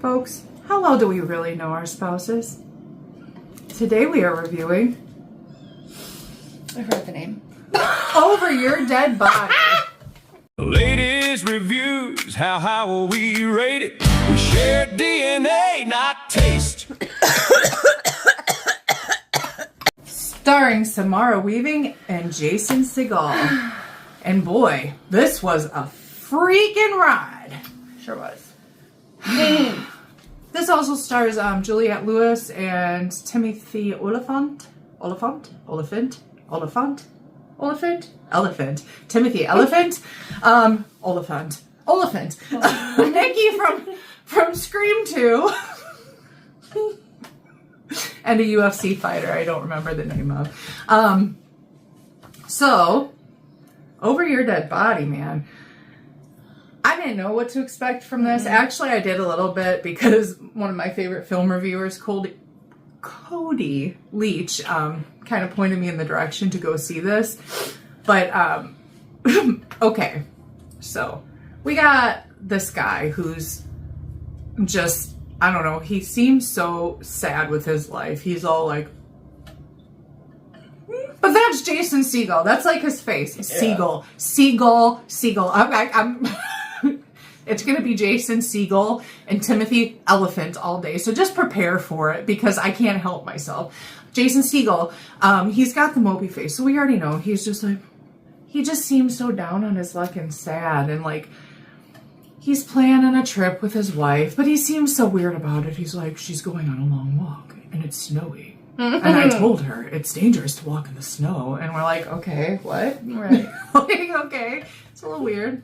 Folks, how well do we really know our spouses? Today we are reviewing... I forgot the name. Over Your Dead Body. Ladies reviews, how high will we rate it? We share DNA, not taste. Starring Samara Weaving and Jason Segel. And boy, this was a freaking ride. Sure was. This also stars Juliette Lewis and Timothy Oliphant. Timothy Elephant. Oliphant. Nikki from Scream 2. And a UFC fighter I don't remember the name of. So, Over Your Dead Body, man. I didn't know what to expect from this. Actually, I did a little bit because one of my favorite film reviewers, Cody Leach, kind of pointed me in the direction to go see this. But, okay. So, we got this guy who's just, I don't know, he seems so sad with his life. He's all like, but that's Jason Segel. That's like his face. Yeah. Segel. I'm it's going to be Jason Segel and Timothy Elephant all day. So just prepare for it because I can't help myself. Jason Segel, he's got the mopey face. So we already know he's just like, he just seems so down on his luck and sad. And like, he's planning a trip with his wife, but he seems so weird about it. He's like, she's going on a long walk and it's snowy. And I told her it's dangerous to walk in the snow. And we're like, okay, what? Right. Like, okay. It's a little weird.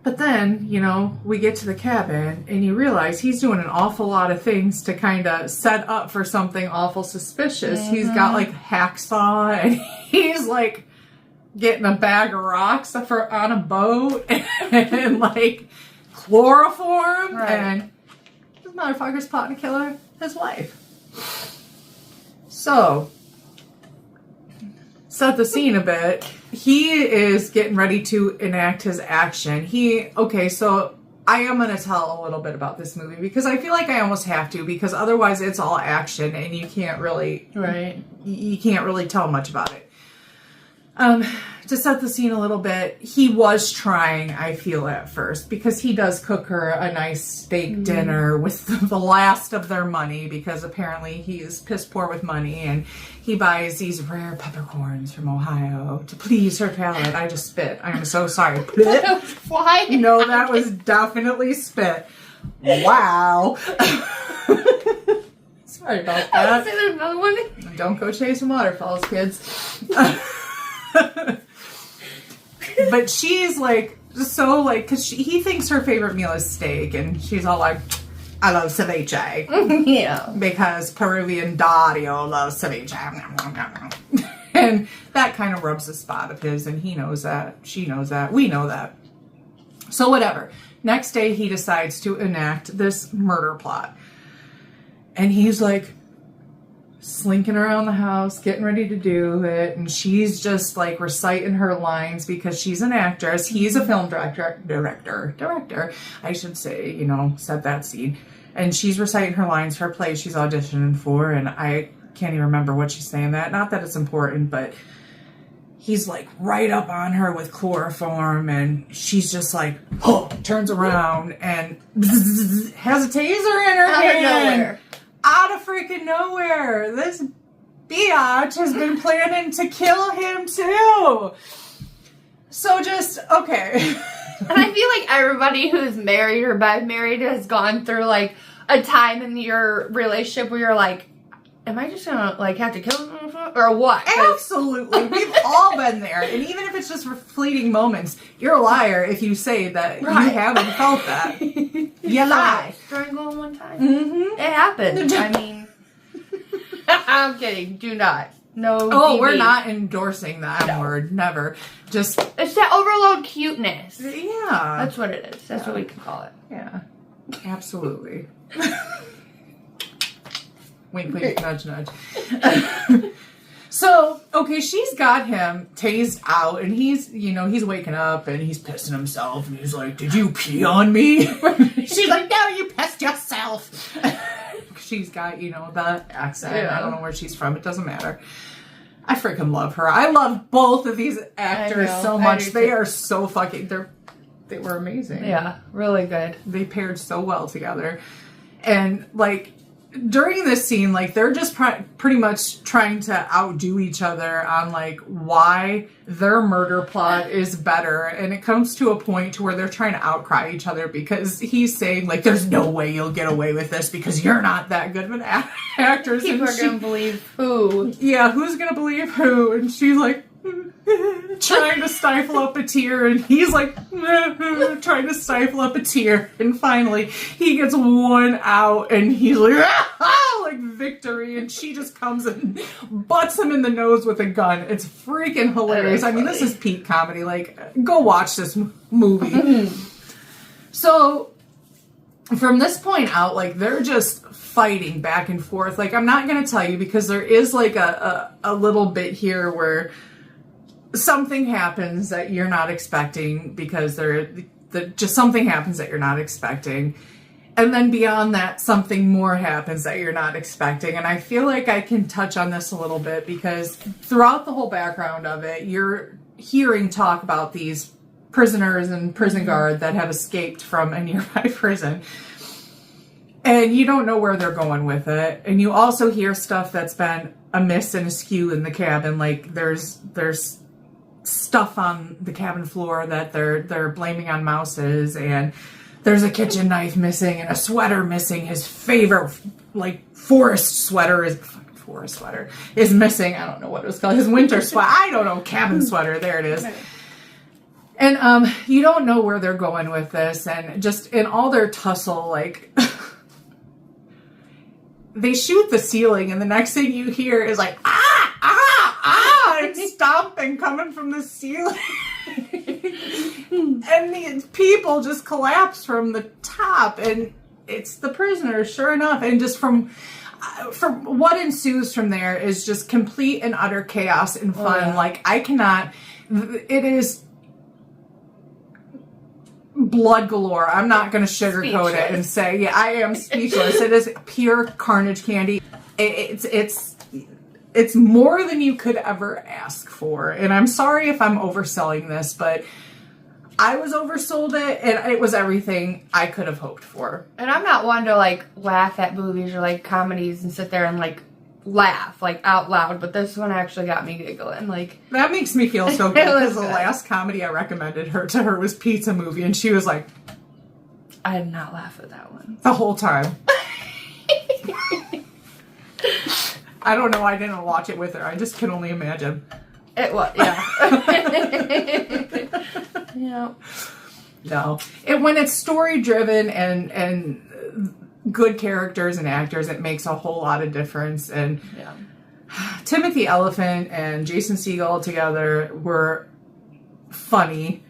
But then, you know, we get to the cabin and you realize he's doing an awful lot of things to kind of set up for something awful suspicious. Mm-hmm. He's got like hacksaw and he's like getting a bag of rocks on a boat and like chloroform. Right. And this motherfucker's plotting to kill his wife. So, set the scene a bit. He is getting ready to enact his action. So I am going to tell a little bit about this movie because I feel like I almost have to because otherwise it's all action and you can't really, you can't really tell much about it. To set the scene a little bit, he was trying, I feel, at first, because he does cook her a nice steak dinner with the last of their money, because apparently he is piss poor with money, and he buys these rare peppercorns from Ohio to please her palate. I just spit. I'm so sorry. Why? No, that was definitely spit. Wow. Sorry about that. There's another one. Don't go chasing waterfalls, kids. But she's like, so like, because he thinks her favorite meal is steak, and she's all like, I love ceviche. Yeah. Because Peruvian Dario loves ceviche. And that kind of rubs the spot of his, and he knows that. She knows that. We know that. So whatever. Next day, he decides to enact this murder plot. And he's like, slinking around the house, getting ready to do it, and she's just like reciting her lines because she's an actress. He's a film director, I should say, you know, set that scene. And she's reciting her lines for a play she's auditioning for, and I can't even remember what she's saying that. Not that it's important, but he's like right up on her with chloroform, and she's just like, turns around and has a taser in her hand. Out of nowhere. Out of freaking nowhere. This biatch has been planning to kill him too. So just, okay. And I feel like everybody who's married or been married has gone through like a time in your relationship where you're like, am I just gonna like have to kill him or what? Absolutely. We've all been there. And even if it's just for fleeting moments, you're a liar if you say that you haven't felt that. You lie. Strangle him one time. Mm-hmm. It happened. I mean, I'm kidding. Do not. No. Oh, DV. we're not endorsing the M word. Never. Just. It's that overload cuteness. Yeah. That's what it is. That's what we can call it. Yeah. Absolutely. Wink, wink, nudge, nudge. So, okay, she's got him tased out, and he's waking up, and he's pissing himself, and he's like, did you pee on me? She's like, no, you pissed yourself. She's got, the accent. Yeah. I don't know where she's from. It doesn't matter. I freaking love her. I love both of these actors so much. They are so fucking, they were amazing. Yeah, really good. They paired so well together. And, like, during this scene, like, they're just pretty much trying to outdo each other on, like, why their murder plot is better. And it comes to a point to where they're trying to outcry each other because he's saying, like, there's no way you'll get away with this because you're not that good of an actress. People are going to believe who? Yeah, who's going to believe who? And she's like, trying to stifle up a tear, and he's like trying to stifle up a tear, and finally he gets one out, and he's like, like victory, and she just comes and butts him in the nose with a gun. It's freaking hilarious. I mean, this is peak comedy. Like, go watch this movie. So from this point out, like, they're just fighting back and forth. Like, I'm not going to tell you because there is like a little bit here where something happens that you're not expecting because just something happens that you're not expecting. And then beyond that, something more happens that you're not expecting. And I feel like I can touch on this a little bit because throughout the whole background of it, you're hearing talk about these prisoners and prison guard that have escaped from a nearby prison. And you don't know where they're going with it. And you also hear stuff that's been amiss and askew in the cabin. Like, there's stuff on the cabin floor that they're blaming on mouses, and there's a kitchen knife missing and a sweater missing. His favorite, like, forest sweater is missing. I don't know what it was called. His winter sweater. I don't know. Cabin sweater. There it is. And you don't know where they're going with this, and just in all their tussle, like, they shoot the ceiling, and the next thing you hear is like, and stomping coming from the ceiling. And the people just collapse from the top, and it's the prisoners, sure enough. And just from what ensues from there is just complete and utter chaos and fun. Oh, yeah. Like, it is blood galore. I'm not going to sugarcoat it and say, yeah, I am speechless. It is pure carnage candy. It's more than you could ever ask for. And I'm sorry if I'm overselling this, but I was oversold it, and it was everything I could have hoped for. And I'm not one to, like, laugh at movies or, like, comedies and sit there and, like, laugh, like, out loud, but this one actually got me giggling. Like, that makes me feel so good because the last comedy I recommended to her was Pizza Movie, and she was like, I did not laugh at that one. The whole time. I don't know. I didn't watch it with her. I just can only imagine. It was, yeah. Yeah. No. When it's story driven and good characters and actors, it makes a whole lot of difference. And yeah. Timothy Olyphant and Jason Segel together were funny.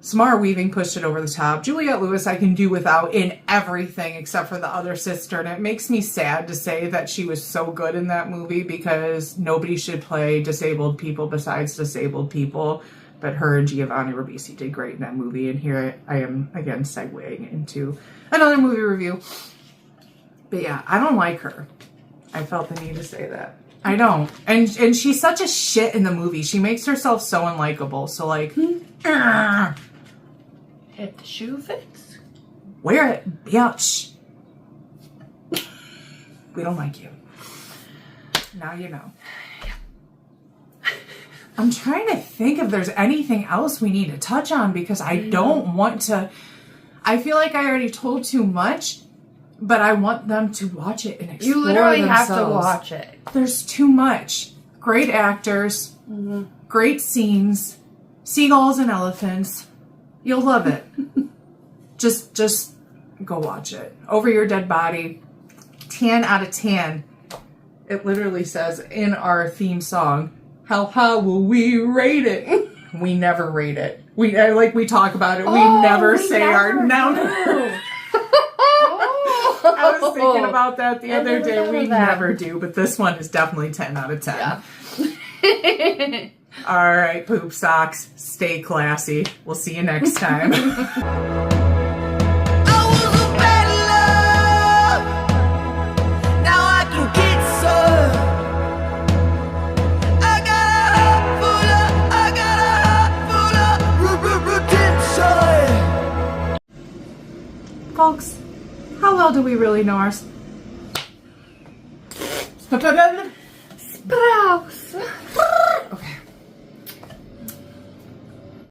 Samara Weaving pushed it over the top. Juliette Lewis I can do without in everything except for the other sister. And it makes me sad to say that she was so good in that movie because nobody should play disabled people besides disabled people. But her and Giovanni Ribisi did great in that movie. And here I am again segueing into another movie review. But yeah, I don't like her. I felt the need to say that. I don't. And she's such a shit in the movie. She makes herself so unlikable. So, like, if the shoe fits, wear it, bitch. We don't like you. Now you know. I'm trying to think if there's anything else we need to touch on because I don't want to. I feel like I already told too much, but I want them to watch it and explore you literally themselves. have to watch it. There's too much. Great actors, great scenes, seagulls and elephants. You'll love it. Just go watch it. Over Your Dead Body. 10 out of 10. It literally says in our theme song, how high will we rate it? We never rate it. We talk about it. We never say our number. I was thinking about that the other never day. thought We of that. never do, but this one is definitely 10 out of 10. Yeah. All right, poop socks. Stay classy. We'll see you next time. Folks, how well do we really know our Sprouts.